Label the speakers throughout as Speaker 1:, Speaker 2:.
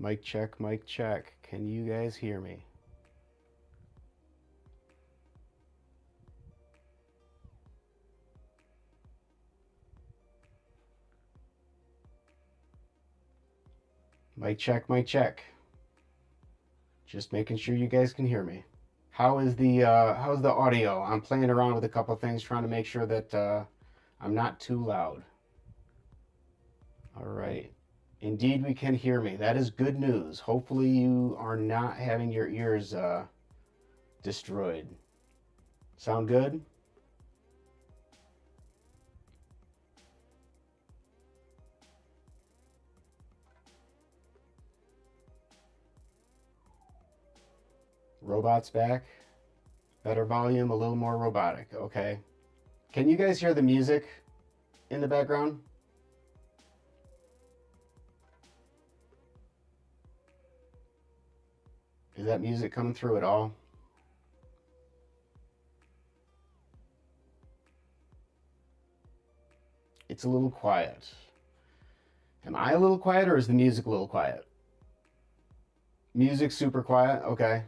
Speaker 1: Mic check, mic check. Can you guys hear me? Mic check, mic check. Just making sure you guys can hear me. How's the audio? I'm playing around with a couple things, trying to make sure that I'm not too loud. All right. Indeed, we can hear me. That is good news. Hopefully you are not having your ears destroyed. Sound good? Robot's back. Better volume, a little more robotic. Okay. Can you guys hear the music in the background? Is that music coming through at all? It's a little quiet. Am I a little quiet or is the music a little quiet? Music super quiet? Okay.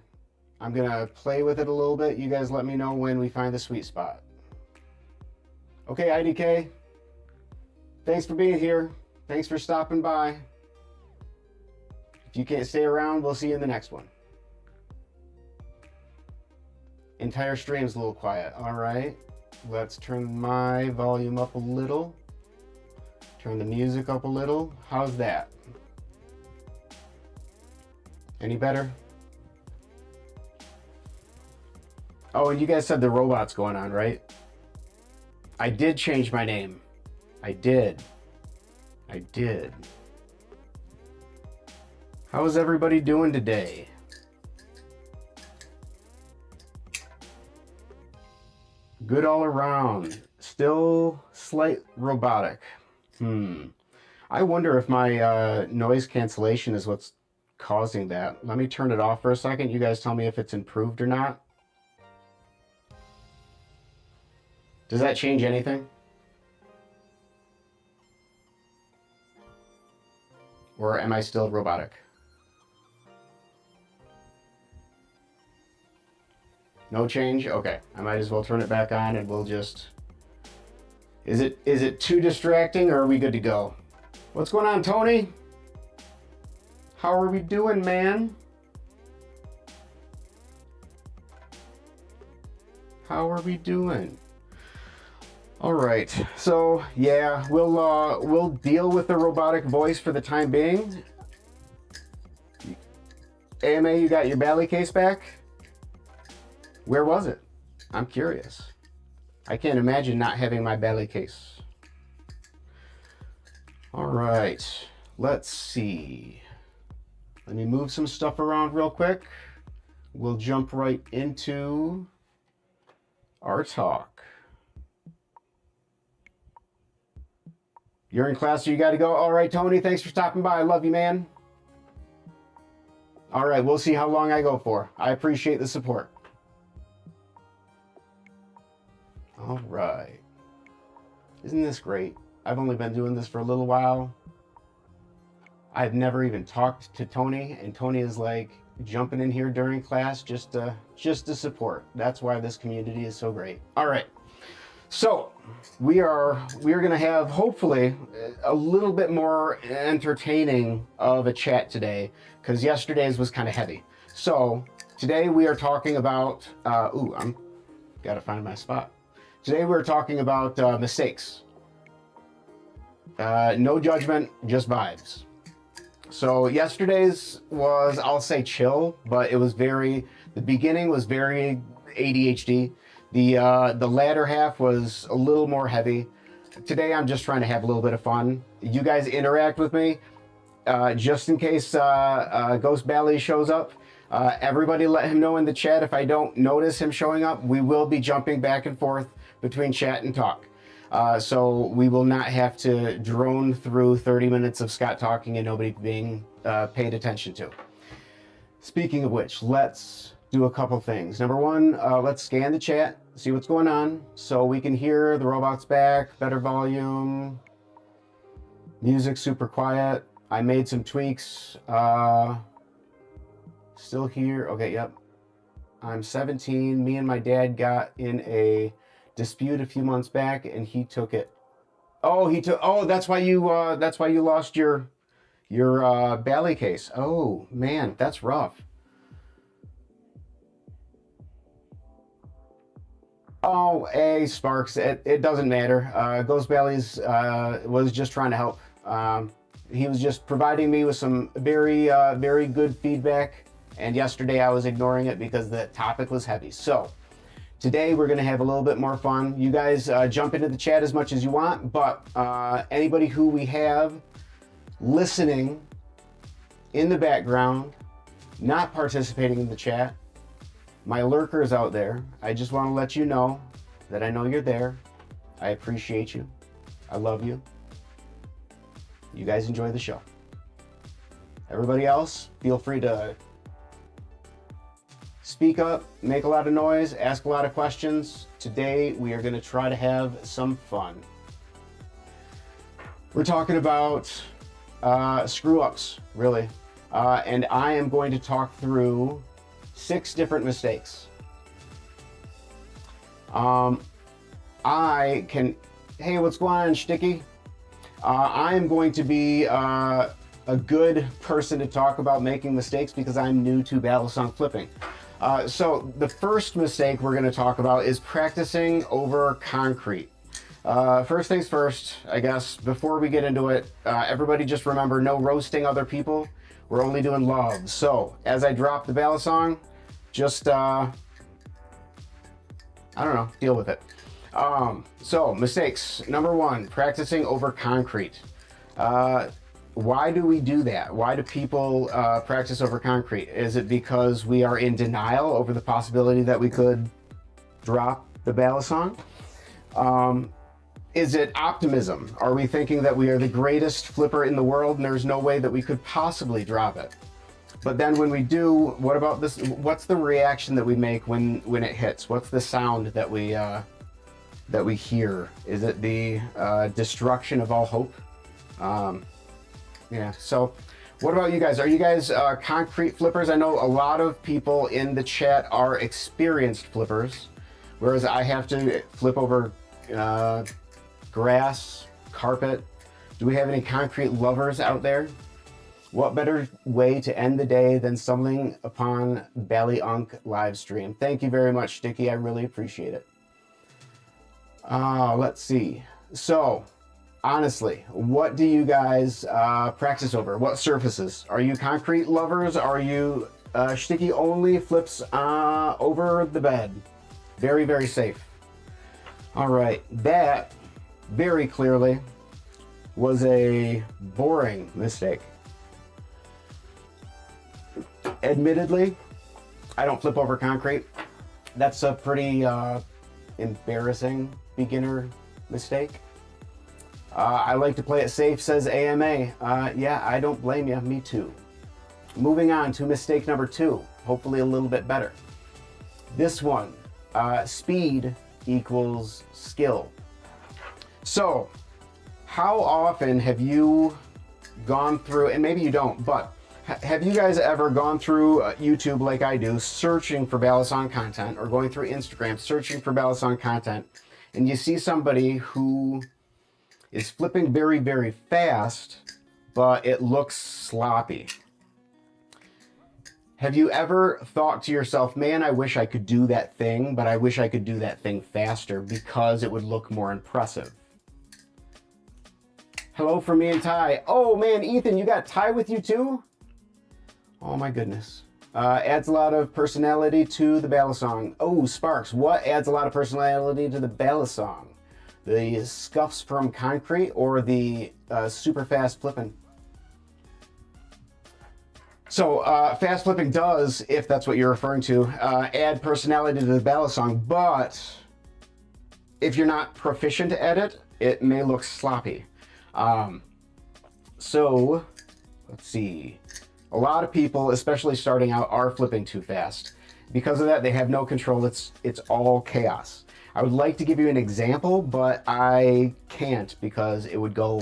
Speaker 1: I'm gonna play with it a little bit. You guys let me know when we find the sweet spot. Okay, IDK. Thanks for being here. Thanks for stopping by. If you can't stay around, we'll see you in the next one. Entire stream's a little quiet. All right. Let's turn my volume up a little. Turn the music up a little. How's that? Any better? Oh, and you guys said the robot's going on, right? I did change my name. I did. How's everybody doing today? Good all around. Still slight robotic. I wonder if my noise cancellation is what's causing that. Let me turn it off for a second. You guys tell me if it's improved or not. Does that change anything? Or am I still robotic? No change? Okay. I might as well turn it back on and we'll just... Is it too distracting or are we good to go? What's going on, Tony? How are we doing, man? How are we doing? All right. So, yeah, we'll deal with the robotic voice for the time being. AMA, you got your Bali case back? Where was it? I'm curious. I can't imagine not having my Bali case. All right, let's see. Let me move some stuff around real quick. We'll jump right into our talk. You're in class, so you got to go. All right, Tony, thanks for stopping by. I love you, man. All right, we'll see how long I go for. I appreciate the support. All right. Isn't this great? I've only been doing this for a little while. I've never even talked to Tony, and Tony is like jumping in here during class just to support. That's why this community is so great. All right. So we are going to have hopefully a little bit more entertaining of a chat today because yesterday's was kind of heavy. So today we are talking about, I'm got to find my spot. Today we're talking about mistakes. No judgment, just vibes. So yesterday's was, I'll say chill, but it was the beginning was very ADHD. The latter half was a little more heavy. Today I'm just trying to have a little bit of fun. You guys interact with me, just in case Ghost Bali shows up. Everybody let him know in the chat if I don't notice him showing up. We will be jumping back and forth between chat and talk. So we will not have to drone through 30 minutes of Scott talking and nobody being paid attention to. Speaking of which, let's do a couple things. Number one, let's scan the chat, see what's going on so we can hear the robot's back, better volume, music super quiet. I made some tweaks. Still here. Okay, yep. I'm 17. Me and my dad got in a dispute a few months back, and he took it. Oh, he took. Oh, that's why you. That's why you lost your Bali case. Oh man, that's rough. Oh, hey, Sparks. It doesn't matter. Ghost Bally's was just trying to help. He was just providing me with some very good feedback. And yesterday I was ignoring it because the topic was heavy. So today we're going to have a little bit more fun. You guys jump into the chat as much as you want, but anybody who we have listening in the background, not participating in the chat, my lurkers out there, I just want to let you know that I know you're there. I appreciate you. I love you. You guys enjoy the show. Everybody else, feel free to speak up, make a lot of noise, ask a lot of questions. Today, we are going to try to have some fun. We're talking about screw-ups, really. And I am going to talk through 6 different mistakes. Hey, what's going on, Sticky? I am going to be a good person to talk about making mistakes because I'm new to Bali Unc flipping. So the first mistake we're going to talk about is practicing over concrete. First things first, I guess, before we get into it, everybody just remember, no roasting other people. We're only doing love. So as I drop the Bali Unc, just, I don't know, deal with it. So mistakes. Number 1, practicing over concrete. Why do we do that? Why do people practice over concrete? Is it because we are in denial over the possibility that we could drop the Bali Unc? Is it optimism? Are we thinking that we are the greatest flipper in the world and there's no way that we could possibly drop it? But then when we do, what about this? What's the reaction that we make when it hits? What's the sound that we hear? Is it the destruction of all hope? Yeah, so what about you guys? Are you guys concrete flippers? I know a lot of people in the chat are experienced flippers, whereas I have to flip over grass, carpet. Do we have any concrete lovers out there? What better way to end the day than stumbling upon Bali Unc live stream? Thank you very much, Sticky. I really appreciate it. Let's see. So, honestly, what do you guys practice over? What surfaces? Are you concrete lovers? Are you Sticky only flips over the bed? Very, very safe. All right, that very clearly was a boring mistake. Admittedly, I don't flip over concrete. That's a pretty embarrassing beginner mistake. I like to play it safe, says AMA. Yeah, I don't blame you. Me too. Moving on to mistake number 2. Hopefully a little bit better. This one, speed equals skill. So, how often have you gone through, and maybe you don't, but have you guys ever gone through YouTube like I do, searching for Bali Unc content, or going through Instagram, searching for Bali Unc content, and you see somebody who is flipping very, very fast, but it looks sloppy? Have you ever thought to yourself, man, I wish I could do that thing, but I wish I could do that thing faster because it would look more impressive? Hello from me and Ty. Oh man, Ethan, you got Ty with you too? Oh my goodness. Adds a lot of personality to the Bali Unc. Oh, Sparks, what adds a lot of personality to the Bali Unc? The scuffs from concrete or the super fast flipping? So fast flipping does, if that's what you're referring to, add personality to the Bali Unc, but if you're not proficient at it, it may look sloppy. So let's see. A lot of people, especially starting out, are flipping too fast. Because of that, they have no control. It's all chaos. I would like to give you an example, but I can't because it would go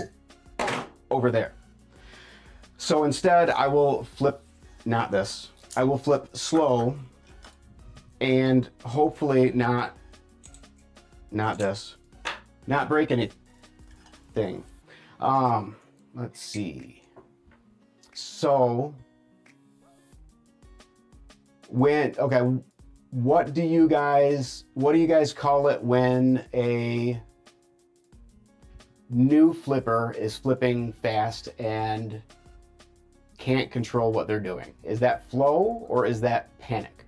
Speaker 1: over there. So instead, I will flip, not this, I will flip slow and hopefully not this, not break anything. Let's see. So okay, what do you guys call it when a new flipper is flipping fast and can't control what they're doing? Is that flow or is that panic?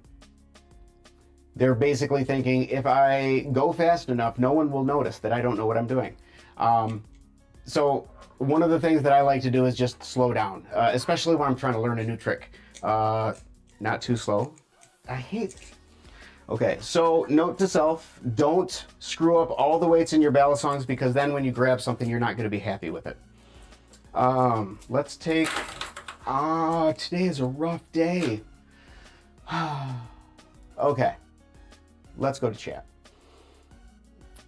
Speaker 1: They're basically thinking, if I go fast enough, no one will notice that I don't know what I'm doing. So one of the things that I like to do is just slow down, especially when I'm trying to learn a new trick. Not too slow. Okay, so note to self, don't screw up all the weights in your balisongs, because then when you grab something, you're not going to be happy with it. Let's take, today is a rough day. Okay, let's go to chat.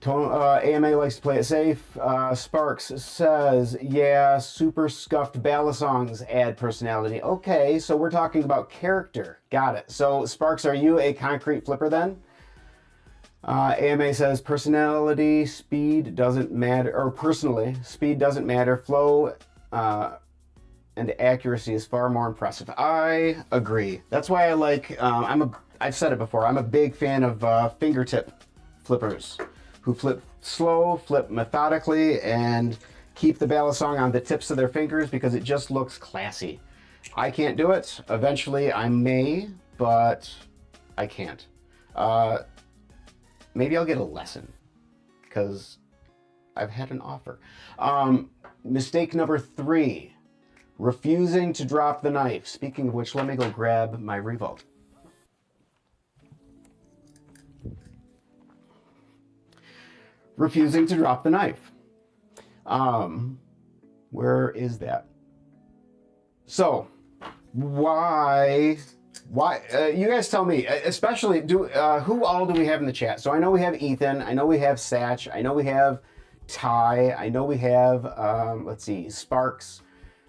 Speaker 1: AMA likes to play it safe. Sparks says, yeah, super scuffed balisongs add personality. Okay, so we're talking about character. Got it. So Sparks, are you a concrete flipper then? AMA says personality, speed doesn't matter, or personally, speed doesn't matter. Flow and accuracy is far more impressive. I agree. That's why I like, I've said it before, I'm a big fan of fingertip flippers, who flip slow, flip methodically, and keep the balisong on the tips of their fingers because it just looks classy. I can't do it. Eventually I may, but I can't. Maybe I'll get a lesson, because I've had an offer. Mistake number 3, refusing to drop the knife. Speaking of which, let me go grab my Revolt. Refusing to drop the knife. Where is that? So, why, you guys tell me, especially, who all do we have in the chat? So I know we have Ethan, I know we have Satch, I know we have Ty, I know we have, let's see, Sparks,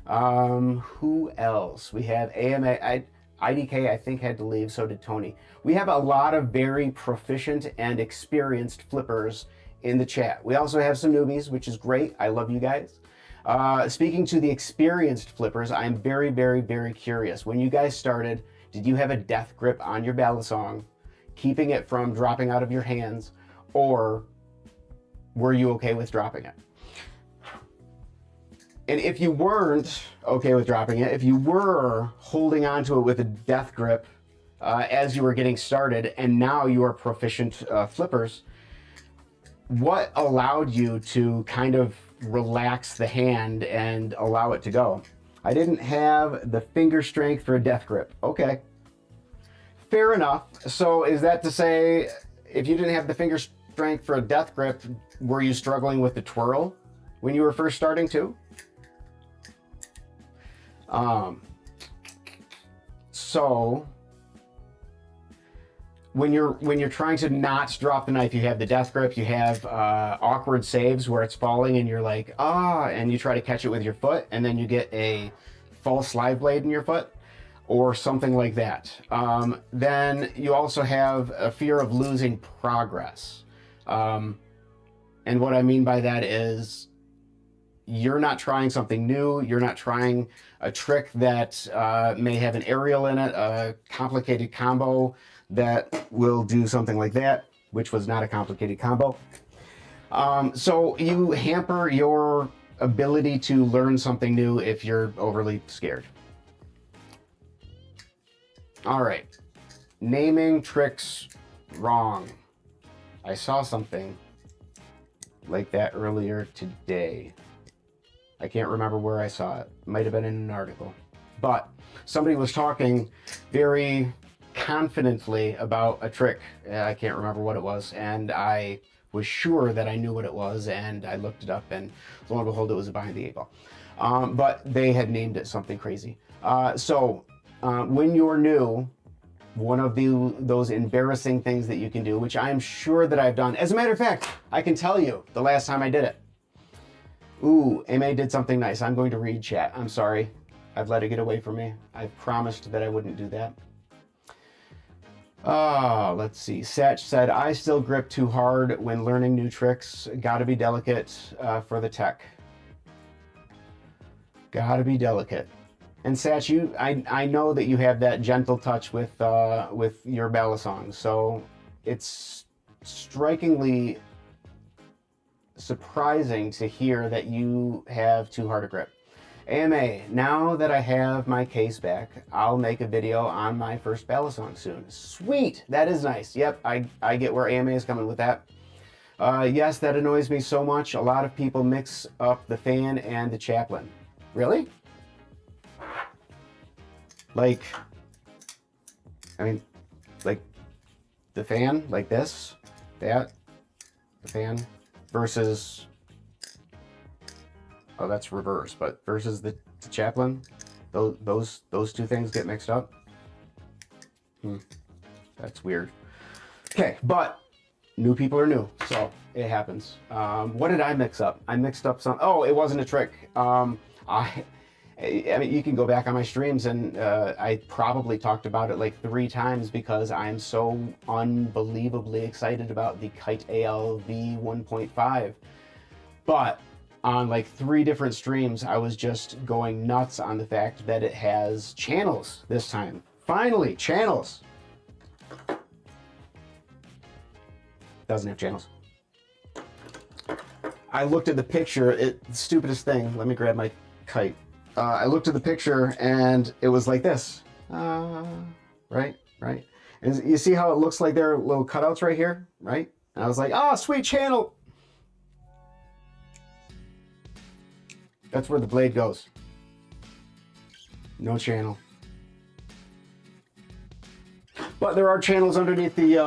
Speaker 1: who else? We have AMA, IDK I think had to leave, so did Tony. We have a lot of very proficient and experienced flippers in the chat. We also have some newbies, which is great. I love you guys. Speaking to the experienced flippers, I'm very, very, very curious. When you guys started, did you have a death grip on your balisong, keeping it from dropping out of your hands, or were you okay with dropping it? And if you weren't okay with dropping it, if you were holding onto it with a death grip as you were getting started, and now you are proficient flippers, what allowed you to kind of relax the hand and allow it to go? I didn't have the finger strength for a death grip. Okay. Fair enough. So is that to say, if you didn't have the finger strength for a death grip, were you struggling with the twirl when you were first starting too? So when you're trying to not drop the knife, you have the death grip, you have awkward saves where it's falling and you're like, and you try to catch it with your foot, and then you get a false slide blade in your foot or something like that. Then you also have a fear of losing progress. And what I mean by that is you're not trying something new, you're not trying a trick that may have an aerial in it, a complicated combo that will do something like that, which was not a complicated combo. So you hamper your ability to learn something new if you're overly scared. All right, naming tricks wrong. I saw something like that earlier today. I can't remember where I saw it. It might have been in an article. But somebody was talking very confidently about a trick. I can't remember what it was, and I was sure that I knew what it was, and I looked it up, and lo and behold, it was a behind the eight ball. But they had named it something crazy. So when you're new, one of those embarrassing things that you can do, which I'm sure that I've done. As a matter of fact, I can tell you the last time I did it. Ooh, MA did something nice. I'm going to read chat. I'm sorry. I've let it get away from me. I promised that I wouldn't do that. Let's see. Satch said, I still grip too hard when learning new tricks. Gotta be delicate for the tech. Gotta be delicate. And Satch, I know that you have that gentle touch with your Bali songs, so it's strikingly surprising to hear that you have too hard a grip. AMA, now that I have my case back, I'll make a video on my first Bali song soon. Sweet, that is nice. Yep, I get where AMA is coming with that. Yes, that annoys me so much. A lot of people mix up the fan and the chaplain. Really? Like, I mean, like the fan, like this, that, the fan, versus, oh, that's reverse, but versus the chaplain, those two things get mixed up. That's weird. Okay, but new people are new, so it happens. What did I mix up? I mixed up some, oh, it wasn't a trick. I mean, you can go back on my streams and I probably talked about it like 3 times because I'm so unbelievably excited about the Kite ALV 1.5. But on like 3 different streams, I was just going nuts on the fact that it has channels this time. Finally, channels. Doesn't have channels. I looked at the picture, the stupidest thing. Let me grab my kite. I looked at the picture and it was like this. Right. And you see how it looks like there are little cutouts right here, right? And I was like, oh, sweet channel. That's where the blade goes. No channel. But there are channels underneath the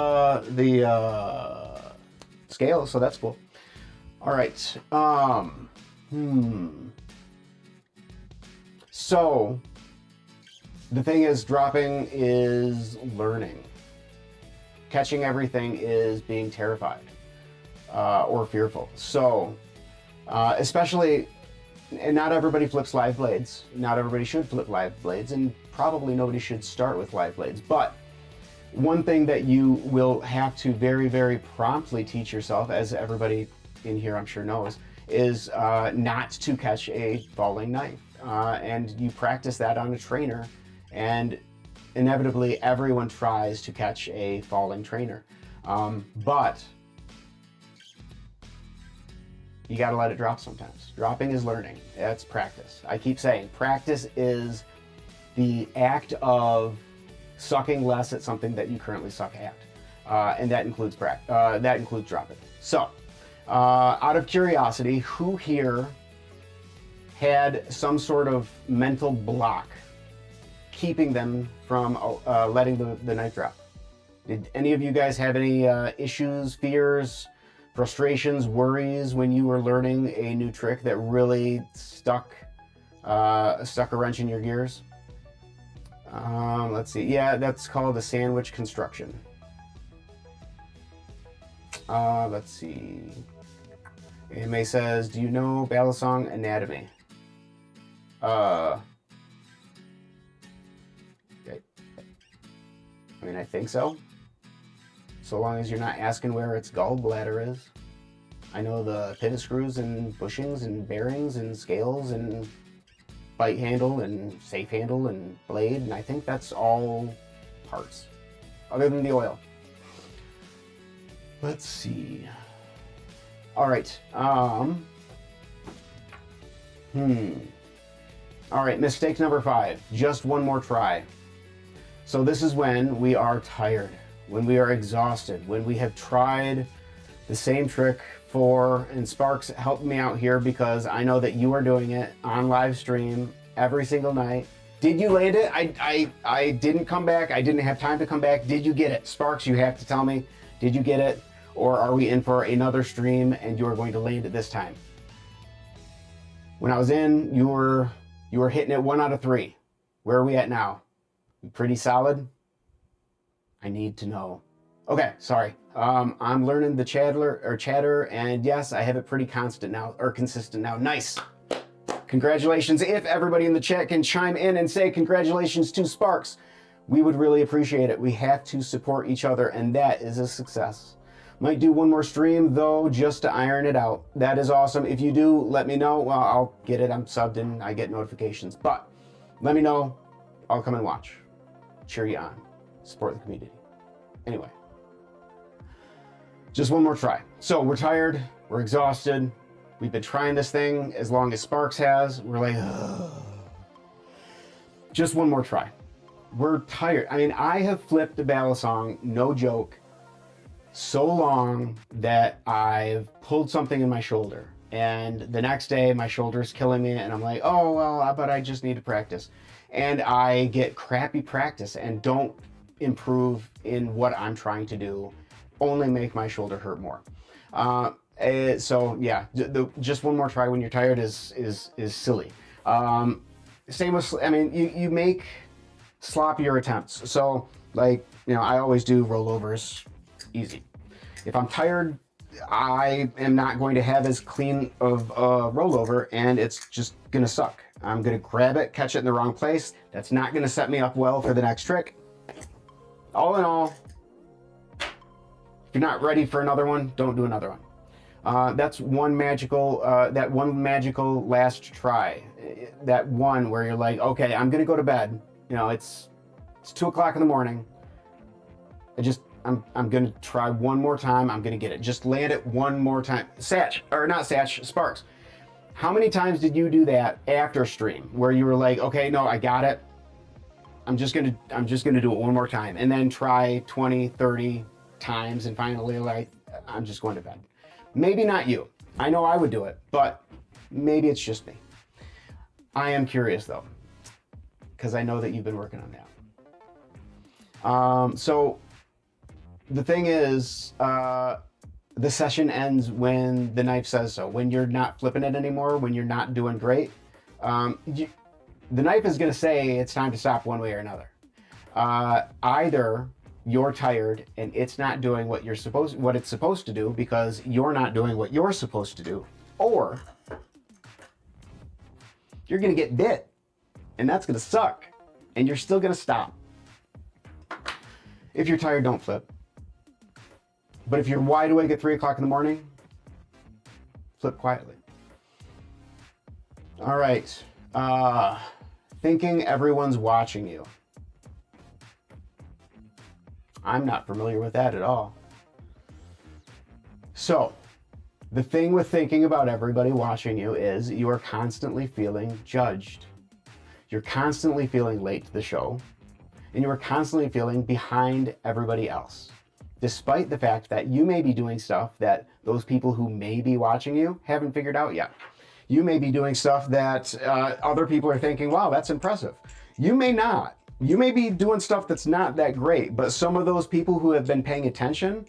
Speaker 1: scale, so that's cool. All right. So the thing is, dropping is learning. Catching everything is being terrified or fearful. So especially, and not everybody flips live blades. Not everybody should flip live blades, and probably nobody should start with live blades. But one thing that you will have to very, very promptly teach yourself, as everybody in here I'm sure knows, is not to catch a falling knife. And you practice that on a trainer, and inevitably everyone tries to catch a falling trainer. But you got to let it drop sometimes. Dropping is learning. That's practice. I keep saying practice is the act of sucking less at something that you currently suck at, and that includes dropping. So, out of curiosity, who here had some sort of mental block keeping them from letting the knife drop? Did any of you guys have any issues, fears, frustrations, worries when you were learning a new trick that really stuck a wrench in your gears? Let's see. Yeah, that's called a sandwich construction. Let's see. AMA says, do you know Bali song anatomy? Okay. I mean, I think so. So long as you're not asking where its gallbladder is. I know the pivot screws and bushings and bearings and scales and bite handle and safe handle and blade, and I think that's all parts, other than the oil. Let's see. All right. All right, mistake number 5. Just one more try. So this is when we are tired, when we are exhausted, when we have tried the same trick and Sparks, help me out here because I know that you are doing it on live stream every single night. Did you land it? I didn't come back. I didn't have time to come back. Did you get it? Sparks, you have to tell me. Did you get it? Or are we in for another stream and you are going to land it this time? When I was in, you were hitting it 1 out of 3. Where are we at now? Pretty solid? I need to know. Okay, sorry. I'm learning the chatter, and yes, I have it pretty consistent now. Nice. Congratulations. If everybody in the chat can chime in and say congratulations to Sparks, we would really appreciate it. We have to support each other, and that is a success. Might do one more stream, though, just to iron it out. That is awesome. If you do, let me know. Well, I'll get it. I'm subbed and I get notifications. But let me know. I'll come and watch. Cheer you on. Support the community. Anyway. Just one more try. So we're tired. We're exhausted. We've been trying this thing as long as Sparks has. We're like, ugh. Just one more try. We're tired. I mean, I have flipped the Balisong, no joke, so long that I've pulled something in my shoulder. And the next day, my shoulder's killing me, and I'm like, oh, well, but I just need to practice. And I get crappy practice and don't improve in what I'm trying to do, only make my shoulder hurt more. So yeah, just one more try when you're tired is silly. Same with, I mean, you make sloppier attempts. So like, you know, I always do rollovers easy. If I'm tired, I am not going to have as clean of a rollover, and it's just gonna suck. I'm gonna grab it, catch it in the wrong place. That's not gonna set me up well for the next trick. All in all, if you're not ready for another one, don't do another one. That's one magical, that one magical last try. That one where you're like, okay, I'm gonna go to bed. You know, it's 2 o'clock in the morning. I'm gonna try one more time. I'm gonna get it. Just land it one more time. Sparks. How many times did you do that after stream where you were like, okay, no, I got it. I'm just gonna do it one more time, and then try 20, 30 times, and finally like, I'm just going to bed. Maybe not you. I know I would do it, but maybe it's just me. I am curious though, because I know that you've been working on that. So the thing is, the session ends when the knife says so. When you're not flipping it anymore, when you're not doing great, the knife is going to say it's time to stop one way or another. Either you're tired and it's not doing what it's supposed to do because you're not doing what you're supposed to do, or you're going to get bit, and that's going to suck, and you're still going to stop. If you're tired, don't flip. But if you're wide awake at 3 o'clock in the morning, flip quietly. All right. Thinking everyone's watching you. I'm not familiar with that at all. So, the thing with thinking about everybody watching you is you are constantly feeling judged. You're constantly feeling late to the show, and you are constantly feeling behind everybody else, despite the fact that you may be doing stuff that those people who may be watching you haven't figured out yet. You may be doing stuff that other people are thinking, wow, that's impressive. You may not. You may be doing stuff that's not that great, but some of those people who have been paying attention,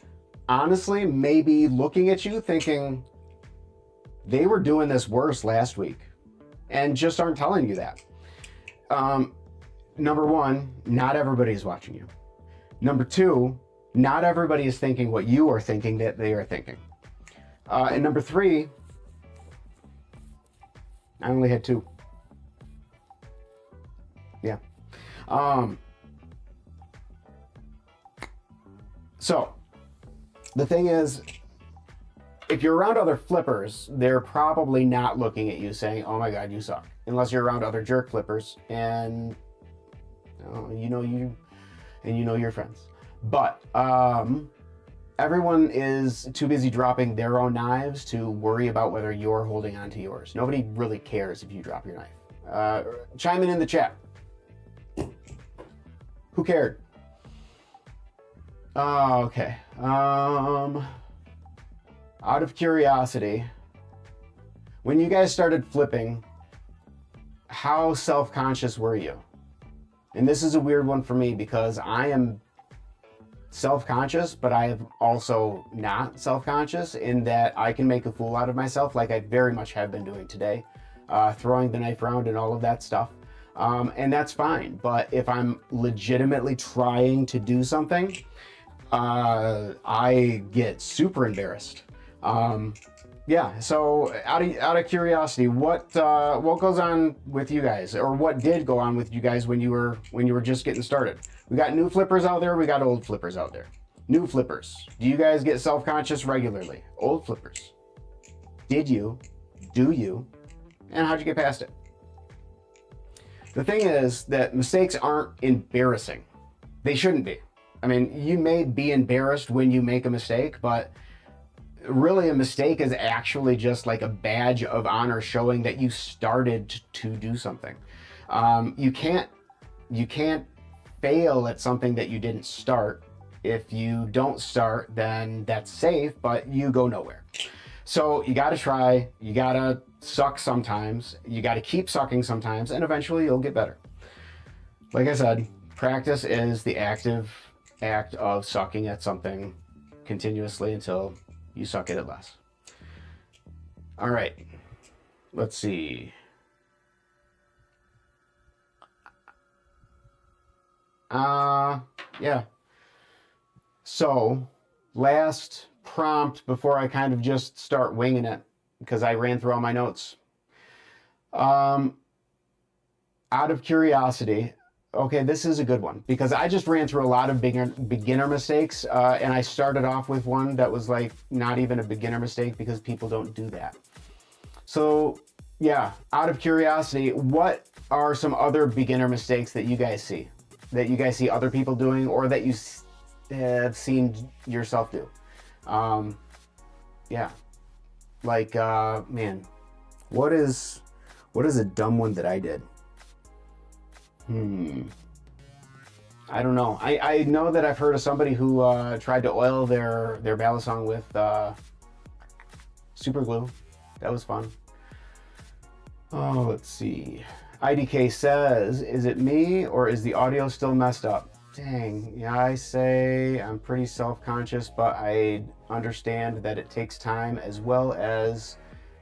Speaker 1: honestly, may be looking at you thinking, they were doing this worse last week, and just aren't telling you that. Number one, not everybody is watching you. Number two, not everybody is thinking what you are thinking that they are thinking. And number three, I only had two. Yeah. So the thing is, if you're around other flippers, they're probably not looking at you saying, oh my God, you suck. Unless you're around other jerk flippers and you know your friends. But everyone is too busy dropping their own knives to worry about whether you're holding on to yours. Nobody really cares if you drop your knife. Chime in the chat. Who cared? Okay. Out of curiosity, when you guys started flipping, how self-conscious were you? And this is a weird one for me because I am self-conscious, but I am also not self-conscious in that I can make a fool out of myself, like I very much have been doing today, throwing the knife around and all of that stuff. And that's fine. But if I'm legitimately trying to do something, I get super embarrassed. yeah. So out of curiosity, what goes on with you guys, or what did go on with you guys when you were just getting started? We got new flippers out there. We got old flippers out there. New flippers. Do you guys get self-conscious regularly? Old flippers. Did you? Do you? And how'd you get past it? The thing is that mistakes aren't embarrassing. They shouldn't be. I mean, you may be embarrassed when you make a mistake, but really a mistake is actually just like a badge of honor showing that you started to do something. You can't fail at something that you didn't start. If you don't start, then that's safe, but you go nowhere. So you got to try, you got to suck sometimes, you got to keep sucking sometimes, and eventually you'll get better. Like I said, practice is the active act of sucking at something continuously until you suck at it less. All right, let's see. Yeah. So, last prompt before I kind of just start winging it, because I ran through all my notes. Out of curiosity, okay, this is a good one, because I just ran through a lot of beginner mistakes, and I started off with one that was like not even a beginner mistake because people don't do that. So, yeah, out of curiosity, what are some other beginner mistakes that you guys see? That you guys see other people doing, or that you have seen yourself do? Yeah, like, man, what is a dumb one that I did? I don't know. I know that I've heard of somebody who tried to oil their Balisong with super glue. That was fun. Oh, let's see. IDK says, is it me or is the audio still messed up? Dang, yeah, I say I'm pretty self-conscious, but I understand that it takes time as well as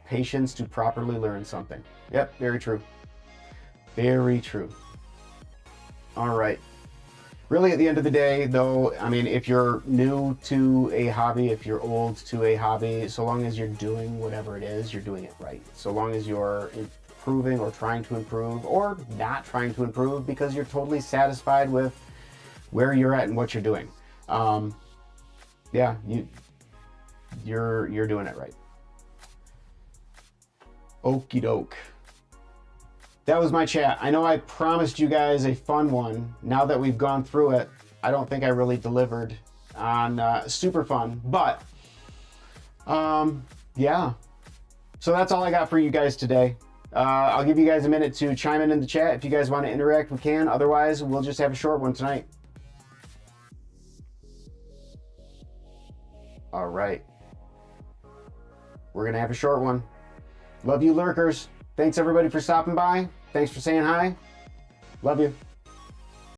Speaker 1: patience to properly learn something. Yep, very true. Very true. All right. Really, at the end of the day, though, I mean, if you're new to a hobby, if you're old to a hobby, so long as you're doing whatever it is, you're doing it right. So long as you're improving or trying to improve, or not trying to improve because you're totally satisfied with where you're at and what you're doing. Yeah, you're doing it right. Okie doke. That was my chat. I know I promised you guys a fun one. Now that we've gone through it, I don't think I really delivered on super fun, but yeah. So that's all I got for you guys today. I'll give you guys a minute to chime in the chat. If you guys want to interact, we can. Otherwise, we'll just have a short one tonight. All right. We're going to have a short one. Love you, lurkers. Thanks, everybody, for stopping by. Thanks for saying hi. Love you.